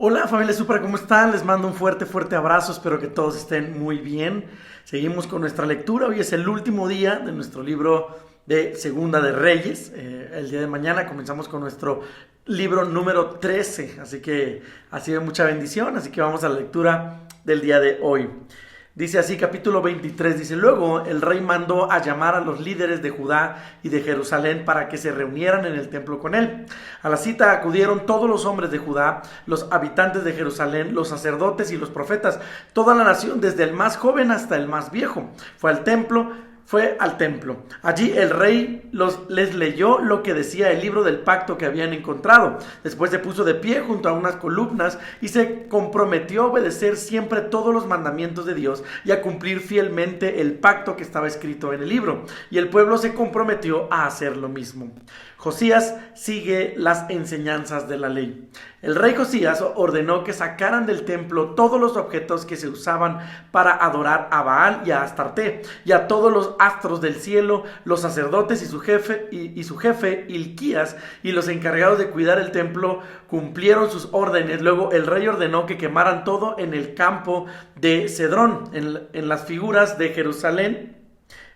Hola familia Supra, ¿cómo están? Les mando un fuerte abrazo, espero que todos estén muy bien. Seguimos con nuestra lectura, hoy es el último día de nuestro libro de Segunda de Reyes. El día de mañana comenzamos con nuestro libro número 13, así que ha sido mucha bendición, así que vamos a la lectura del día de hoy. Dice así, capítulo 23, dice: Luego el rey mandó a llamar a los líderes de Judá y de Jerusalén para que se reunieran en el templo con él. A la cita acudieron todos los hombres de Judá, los habitantes de Jerusalén, los sacerdotes y los profetas, toda la nación, desde el más joven hasta el más viejo. Fue al templo. Allí el rey les leyó lo que decía el libro del pacto que habían encontrado. Después se puso de pie junto a unas columnas y se comprometió a obedecer siempre todos los mandamientos de Dios y a cumplir fielmente el pacto que estaba escrito en el libro. Y el pueblo se comprometió a hacer lo mismo. Josías sigue las enseñanzas de la ley. El rey Josías ordenó que sacaran del templo todos los objetos que se usaban para adorar a Baal y a Astarte, y a todos los astros del cielo. Los sacerdotes y su jefe Hilquías y los encargados de cuidar el templo cumplieron sus órdenes. Luego el rey ordenó que quemaran todo en el campo de Cedrón, en las figuras de Jerusalén.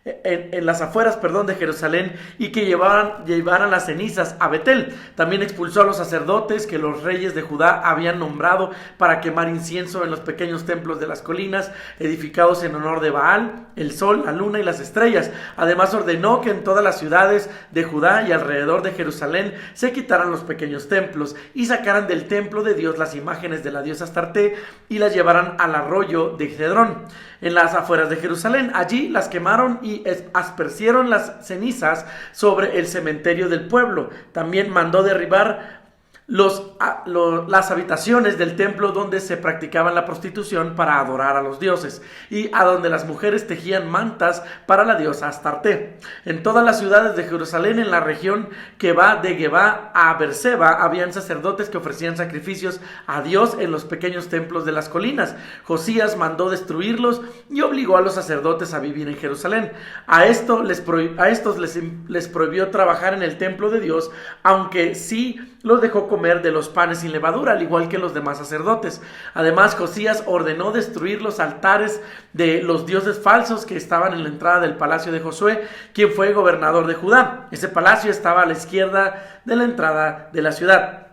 En las afueras de Jerusalén, y que llevaran las cenizas a Betel. También expulsó a los sacerdotes que los reyes de Judá habían nombrado para quemar incienso en los pequeños templos de las colinas, edificados en honor de Baal, el sol, la luna y las estrellas. Además ordenó que en todas las ciudades de Judá y alrededor de Jerusalén se quitaran los pequeños templos y sacaran del templo de Dios las imágenes de la diosa Astarte y las llevaran al arroyo de Cedrón, en las afueras de Jerusalén. Allí las quemaron y aspercieron las cenizas sobre el cementerio del pueblo. También mandó derribar las habitaciones del templo donde se practicaba la prostitución para adorar a los dioses, y a donde las mujeres tejían mantas para la diosa Astarte. En todas las ciudades de Jerusalén, en la región que va de Gebá a Berseba, habían sacerdotes que ofrecían sacrificios a Dios en los pequeños templos de las colinas. Josías mandó destruirlos y obligó a los sacerdotes a vivir en Jerusalén. A estos les prohibió trabajar en el templo de Dios, aunque sí los dejó comer de los panes sin levadura, al igual que los demás sacerdotes. Además, Josías ordenó destruir los altares de los dioses falsos que estaban en la entrada del palacio de Josué, quien fue gobernador de Judá. Ese palacio estaba a la izquierda de la entrada de la ciudad.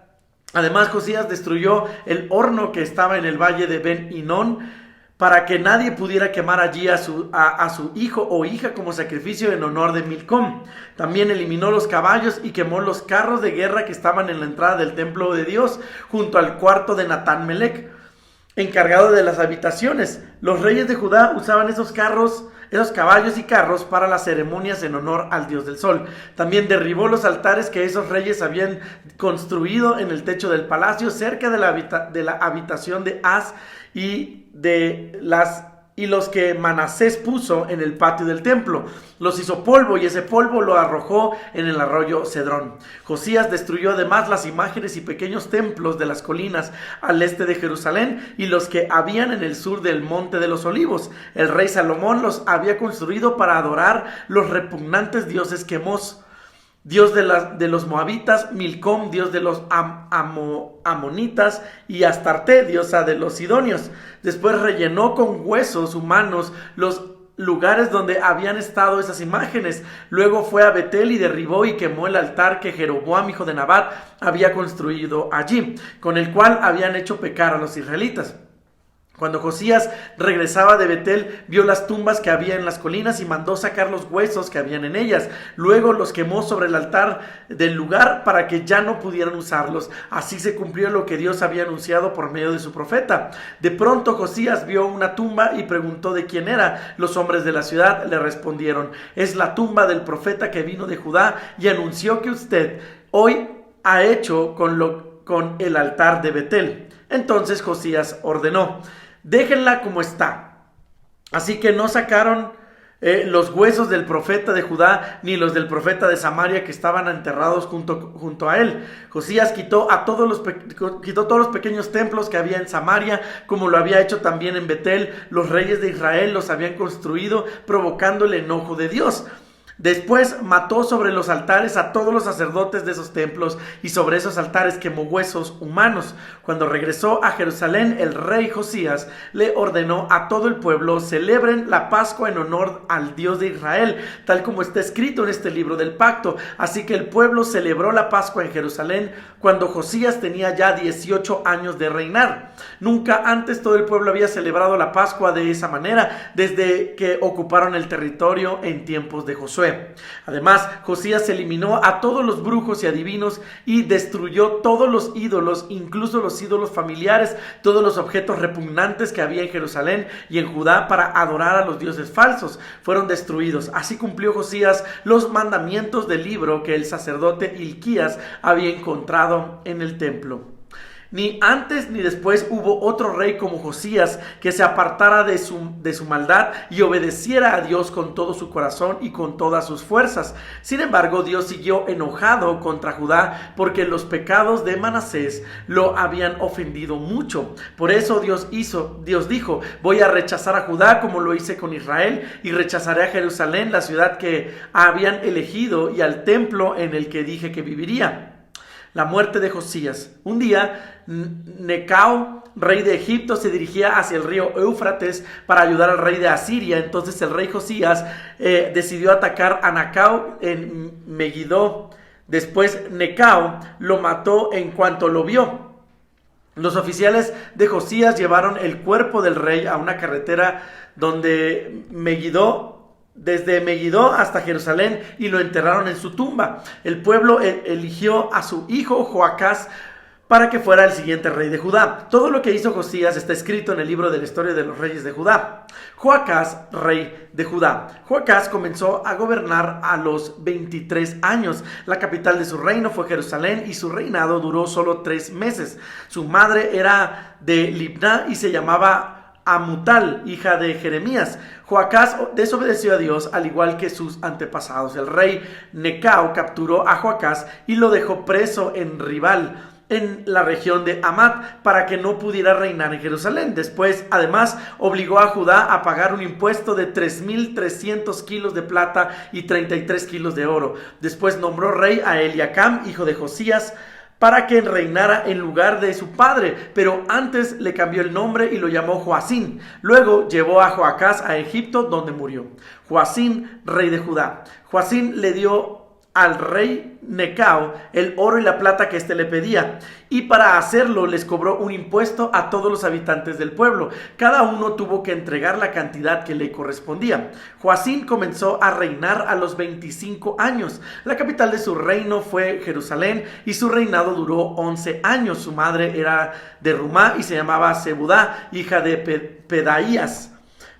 Además, Josías destruyó el horno que estaba en el valle de Ben Hinón, para que nadie pudiera quemar allí a su hijo o hija como sacrificio en honor de Milcom. También eliminó los caballos y quemó los carros de guerra que estaban en la entrada del templo de Dios, junto al cuarto de Natán Melec, encargado de las habitaciones. Los reyes de Judá usaban esos caballos y carros para las ceremonias en honor al dios del sol. También derribó los altares que esos reyes habían construido en el techo del palacio, cerca de la habitación de Az y los que Manasés puso en el patio del templo. Los hizo polvo, y ese polvo lo arrojó en el arroyo Cedrón. Josías destruyó además las imágenes y pequeños templos de las colinas al este de Jerusalén y los que habían en el sur del monte de los olivos. El rey Salomón los había construido para adorar los repugnantes dioses Quemos, dios de los moabitas, Milcom, dios de los amonitas, y Astarte, diosa de los sidonios. Después rellenó con huesos humanos los lugares donde habían estado esas imágenes. Luego fue a Betel y derribó y quemó el altar que Jeroboam, hijo de Nabat, había construido allí, con el cual habían hecho pecar a los israelitas. Cuando Josías regresaba de Betel, vio las tumbas que había en las colinas y mandó sacar los huesos que habían en ellas. Luego los quemó sobre el altar del lugar para que ya no pudieran usarlos. Así se cumplió lo que Dios había anunciado por medio de su profeta. De pronto Josías vio una tumba y preguntó de quién era. Los hombres de la ciudad le respondieron: es la tumba del profeta que vino de Judá y anunció que usted hoy ha hecho con el altar de Betel. Entonces Josías ordenó: déjenla como está. Así que no sacaron los huesos del profeta de Judá ni los del profeta de Samaria, que estaban enterrados junto a él. Josías quitó todos los pequeños templos que había en Samaria, como lo había hecho también en Betel. Los reyes de Israel los habían construido, provocando el enojo de Dios. Después mató sobre los altares a todos los sacerdotes de esos templos y sobre esos altares quemó huesos humanos. Cuando regresó a Jerusalén, el rey Josías le ordenó a todo el pueblo: celebren la Pascua en honor al Dios de Israel, tal como está escrito en este libro del pacto. Así que el pueblo celebró la Pascua en Jerusalén cuando Josías tenía ya 18 años de reinar. Nunca antes todo el pueblo había celebrado la Pascua de esa manera desde que ocuparon el territorio en tiempos de Josué. Además, Josías eliminó a todos los brujos y adivinos y destruyó todos los ídolos, incluso los ídolos familiares, todos los objetos repugnantes que había en Jerusalén y en Judá para adorar a los dioses falsos. Fueron destruidos. Así cumplió Josías los mandamientos del libro que el sacerdote Hilquías había encontrado en el templo. Ni antes ni después hubo otro rey como Josías que se apartara de su maldad y obedeciera a Dios con todo su corazón y con todas sus fuerzas. Sin embargo, Dios siguió enojado contra Judá porque los pecados de Manasés lo habían ofendido mucho. Por eso Dios dijo: voy a rechazar a Judá como lo hice con Israel, y rechazaré a Jerusalén, la ciudad que habían elegido, y al templo en el que dije que viviría. La muerte de Josías. Un día, Necao, rey de Egipto, se dirigía hacia el río Éufrates para ayudar al rey de Asiria. Entonces el rey Josías decidió atacar a Necao en Megiddo. Después Necao lo mató en cuanto lo vio. Los oficiales de Josías llevaron el cuerpo del rey a una carretera desde Megiddo hasta Jerusalén, y lo enterraron en su tumba. El pueblo eligió a su hijo Joacás para que fuera el siguiente rey de Judá. Todo lo que hizo Josías está escrito en el libro de la historia de los reyes de Judá. Joacás, rey de Judá. Joacás comenzó a gobernar a los 23 años. La capital de su reino fue Jerusalén y su reinado duró solo 3 meses. Su madre era de Libná y se llamaba Amutal, hija de Jeremías. Joacás desobedeció a Dios al igual que sus antepasados. El rey Necao capturó a Joacás y lo dejó preso en Ribal, en la región de Hamat, para que no pudiera reinar en Jerusalén. Después, además, obligó a Judá a pagar un impuesto de 3,300 kilos de plata y 33 kilos de oro. Después nombró rey a Eliacam, hijo de Josías, para que reinara en lugar de su padre, pero antes le cambió el nombre y lo llamó Joacín. Luego llevó a Joacás a Egipto, donde murió. Joacín, rey de Judá. Joacín le dio al rey Necao el oro y la plata que éste le pedía, y para hacerlo les cobró un impuesto a todos los habitantes del pueblo. Cada uno tuvo que entregar la cantidad que le correspondía. Joacín comenzó a reinar a los 25 años. La capital de su reino fue Jerusalén y su reinado duró 11 años. Su madre era de Rumá y se llamaba Zebudá, hija de Pedaías.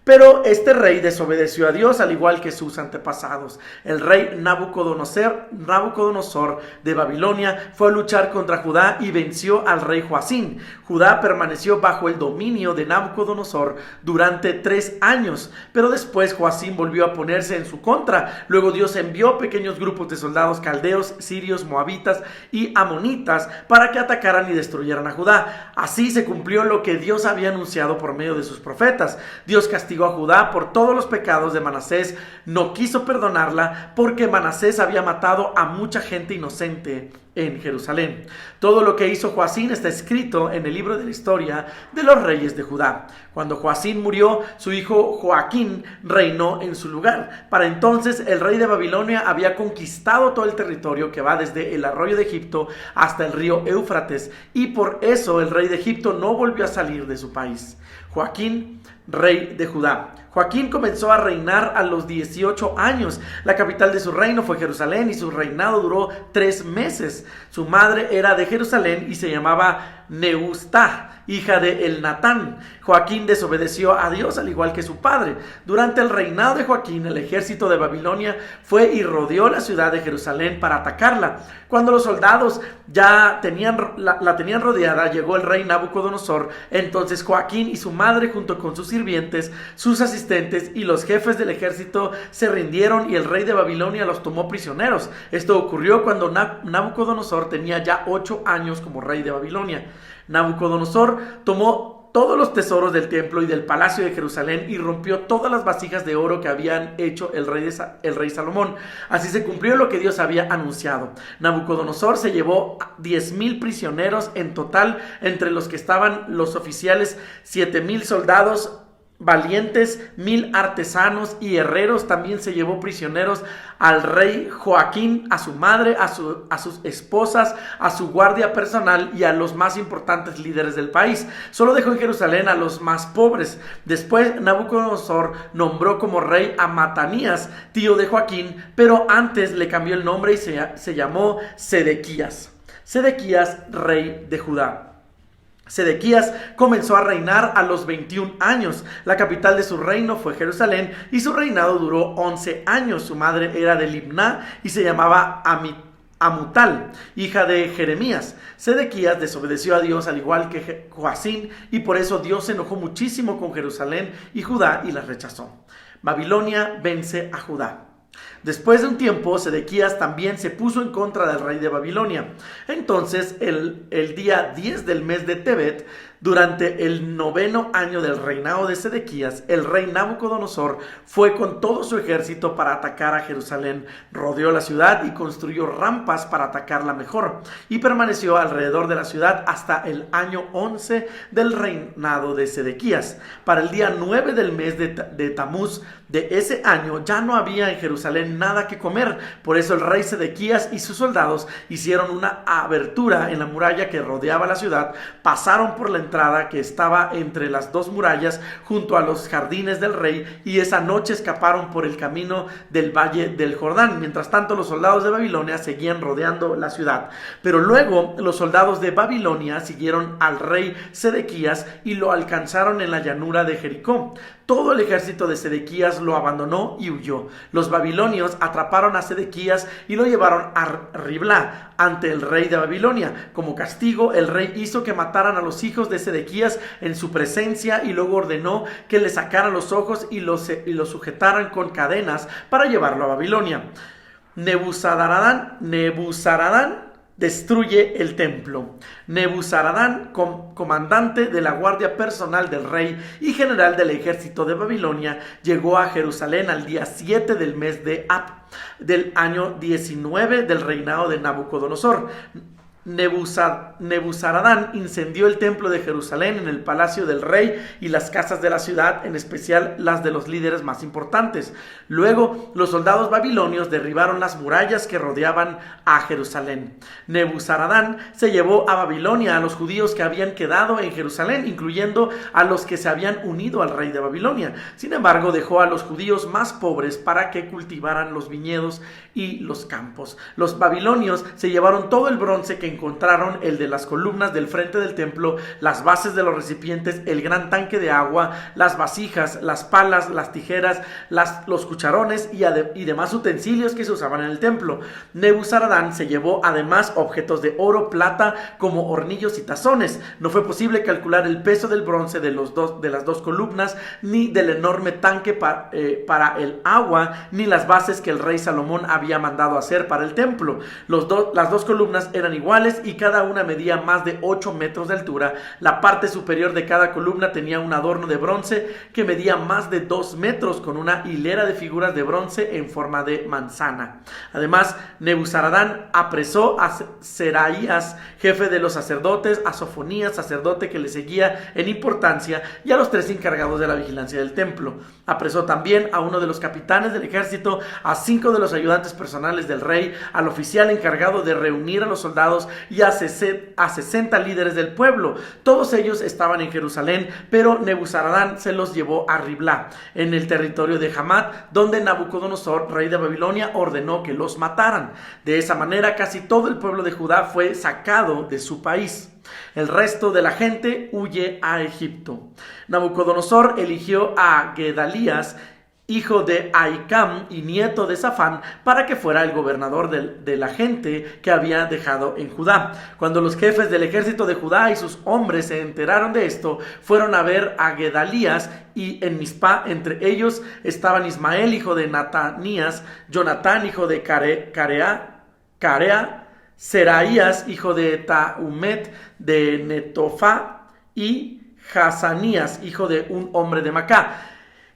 Pero este rey desobedeció a Dios al igual que sus antepasados. El rey Nabucodonosor de Babilonia fue a luchar contra Judá y venció al rey Joacín. Judá permaneció bajo el dominio de Nabucodonosor durante 3 años, pero después Joacín volvió a ponerse en su contra. Luego Dios envió pequeños grupos de soldados caldeos, sirios, moabitas y amonitas para que atacaran y destruyeran a Judá. Así se cumplió lo que Dios había anunciado por medio de sus profetas. Dios castigó a Judá por todos los pecados de Manasés. No quiso perdonarla porque Manasés había matado a mucha gente inocente en Jerusalén. Todo lo que hizo Joacín está escrito en el libro de la historia de los reyes de Judá. Cuando Joacín murió, su hijo Joaquín reinó en su lugar. Para entonces el rey de Babilonia había conquistado todo el territorio que va desde el arroyo de Egipto hasta el río Éufrates, y por eso el rey de Egipto no volvió a salir de su país. Joaquín, rey de Judá. Joaquín comenzó a reinar a los 18 años. La capital de su reino fue Jerusalén y su reinado duró 3 meses. Su madre era de Jerusalén y se llamaba Neustá, hija de Elnatán. Joaquín desobedeció a Dios al igual que su padre. Durante el reinado de Joaquín, el ejército de Babilonia fue y rodeó la ciudad de Jerusalén para atacarla. Cuando los soldados ya la tenían rodeada, llegó el rey Nabucodonosor. Entonces Joaquín y su madre, junto con sus sirvientes, sus asistentes y los jefes del ejército, se rindieron y el rey de Babilonia los tomó prisioneros. Esto ocurrió cuando Nabucodonosor tenía ya 8 años como rey de Babilonia. Nabucodonosor tomó todos los tesoros del templo y del palacio de Jerusalén y rompió todas las vasijas de oro que habían hecho el rey Salomón. Así se cumplió lo que Dios había anunciado. Nabucodonosor se llevó 10,000 prisioneros en total, entre los que estaban los oficiales, 7,000 soldados valientes, 1,000 artesanos y herreros. También se llevó prisioneros al rey Joaquín, a su madre, a sus esposas, a su guardia personal y a los más importantes líderes del país. Solo dejó en Jerusalén a los más pobres. Después Nabucodonosor nombró como rey a Matanías, tío de Joaquín, pero antes le cambió el nombre y se llamó Sedequías. Sedequías, rey de Judá. Sedequías comenzó a reinar a los 21 años. La capital de su reino fue Jerusalén y su reinado duró 11 años. Su madre era de Libná y se llamaba Amutal, hija de Jeremías. Sedequías desobedeció a Dios al igual que Joacín, y por eso Dios se enojó muchísimo con Jerusalén y Judá y las rechazó. Babilonia vence a Judá. Después de un tiempo, Sedequías también se puso en contra del rey de Babilonia. Entonces, el día 10 del mes de Tebet, durante el 9º año del reinado de Sedequías, el rey Nabucodonosor fue con todo su ejército para atacar a Jerusalén. Rodeó la ciudad y construyó rampas para atacarla mejor, y permaneció alrededor de la ciudad hasta el año 11 del reinado de Sedequías. Para el día 9 del mes de Tamuz de ese año ya no había en Jerusalén nada que comer. Por eso el rey Sedequías y sus soldados hicieron una abertura en la muralla que rodeaba la ciudad, pasaron por la entrada que estaba entre las dos murallas junto a los jardines del rey, y esa noche escaparon por el camino del valle del Jordán. Mientras tanto, los soldados de Babilonia seguían rodeando la ciudad. Pero luego los soldados de Babilonia siguieron al rey Sedequías y lo alcanzaron en la llanura de Jericó. Todo el ejército de Sedequías lo abandonó y huyó. Los babilonios atraparon a Sedequías y lo llevaron a Riblá ante el rey de Babilonia. Como castigo, el rey hizo que mataran a los hijos de Sedequías en su presencia, y luego ordenó que le sacaran los ojos y los sujetaran con cadenas para llevarlo a Babilonia. Nebuzaradán destruye el templo. Nebuzaradán, comandante de la guardia personal del rey y general del ejército de Babilonia, llegó a Jerusalén al día 7 del mes de Ab, del año 19 del reinado de Nabucodonosor. Nebuzaradán incendió el templo de Jerusalén, en el palacio del rey y las casas de la ciudad, en especial las de los líderes más importantes. Luego, los soldados babilonios derribaron las murallas que rodeaban a Jerusalén. Nebuzaradán se llevó a Babilonia a los judíos que habían quedado en Jerusalén, incluyendo a los que se habían unido al rey de Babilonia. Sin embargo, dejó a los judíos más pobres para que cultivaran los viñedos y los campos. Los babilonios se llevaron todo el bronce que encontraron, el de las columnas del frente del templo, las bases de los recipientes, el gran tanque de agua, las vasijas, las palas, las tijeras, los cucharones y demás utensilios que se usaban en el templo. Nebuzaradán se llevó además objetos de oro, plata, como hornillos y tazones. No fue posible calcular el peso del bronce de las dos columnas, ni del enorme tanque para el agua, ni las bases que el rey Salomón había mandado hacer para el templo. Las dos columnas eran iguales y cada una medía más de 8 metros de altura. La parte superior de cada columna tenía un adorno de bronce que medía más de 2 metros, con una hilera de figuras de bronce en forma de manzana. Además, Nebuzaradán apresó a Seraías, jefe de los sacerdotes, a Sofonías, sacerdote que le seguía en importancia, y a los 3 encargados de la vigilancia del templo. Apresó también a uno de los capitanes del ejército, a 5 de los ayudantes personales del rey, al oficial encargado de reunir a los soldados y a 60 líderes del pueblo. Todos ellos estaban en Jerusalén, pero Nebuzaradán se los llevó a Riblá, en el territorio de Hamat, donde Nabucodonosor, rey de Babilonia, ordenó que los mataran. De esa manera, casi todo el pueblo de Judá fue sacado de su país. El resto de la gente huye a Egipto. Nabucodonosor eligió a Gedalías, hijo de Ahicam y nieto de Safán, para que fuera el gobernador de la gente que había dejado en Judá. Cuando los jefes del ejército de Judá y sus hombres se enteraron de esto, fueron a ver a Gedalías, y en Mizpá entre ellos estaban Ismael, hijo de Natanías, Jonatán, hijo de Carea, Seraías, hijo de Tahumet de Netofá, y Hazanías, hijo de un hombre de Macá.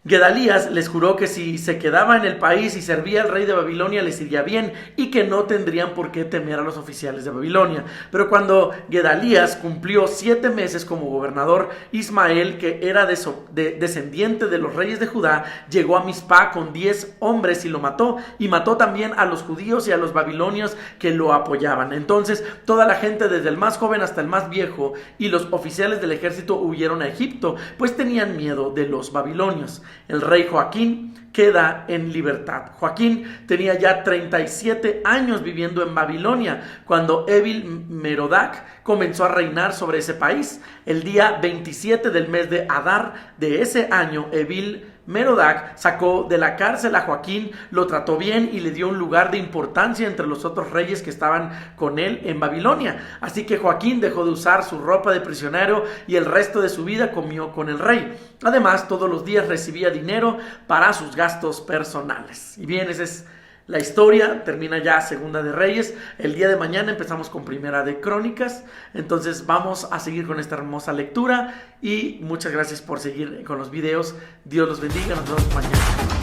Gedalías les juró que si se quedaba en el país y servía al rey de Babilonia les iría bien y que no tendrían por qué temer a los oficiales de Babilonia. Pero cuando Gedalías cumplió 7 meses como gobernador, Ismael, que era descendiente de los reyes de Judá, llegó a Mizpá con 10 hombres y lo mató, y mató también a los judíos y a los babilonios que lo apoyaban. Entonces toda la gente, desde el más joven hasta el más viejo, y los oficiales del ejército huyeron a Egipto, pues tenían miedo de los babilonios. El rey Joaquín queda en libertad. Joaquín tenía ya 37 años viviendo en Babilonia cuando Evil Merodach comenzó a reinar sobre ese país. El día 27 del mes de Adar de ese año, Evil Merodach sacó de la cárcel a Joaquín, lo trató bien y le dio un lugar de importancia entre los otros reyes que estaban con él en Babilonia. Así que Joaquín dejó de usar su ropa de prisionero y el resto de su vida comió con el rey. Además, todos los días recibía dinero para sus gastos personales. Y bien, esa es la historia. Termina ya Segunda de Reyes. El día de mañana empezamos con Primera de Crónicas. Entonces vamos a seguir con esta hermosa lectura. Y muchas gracias por seguir con los videos. Dios los bendiga. Nos vemos mañana.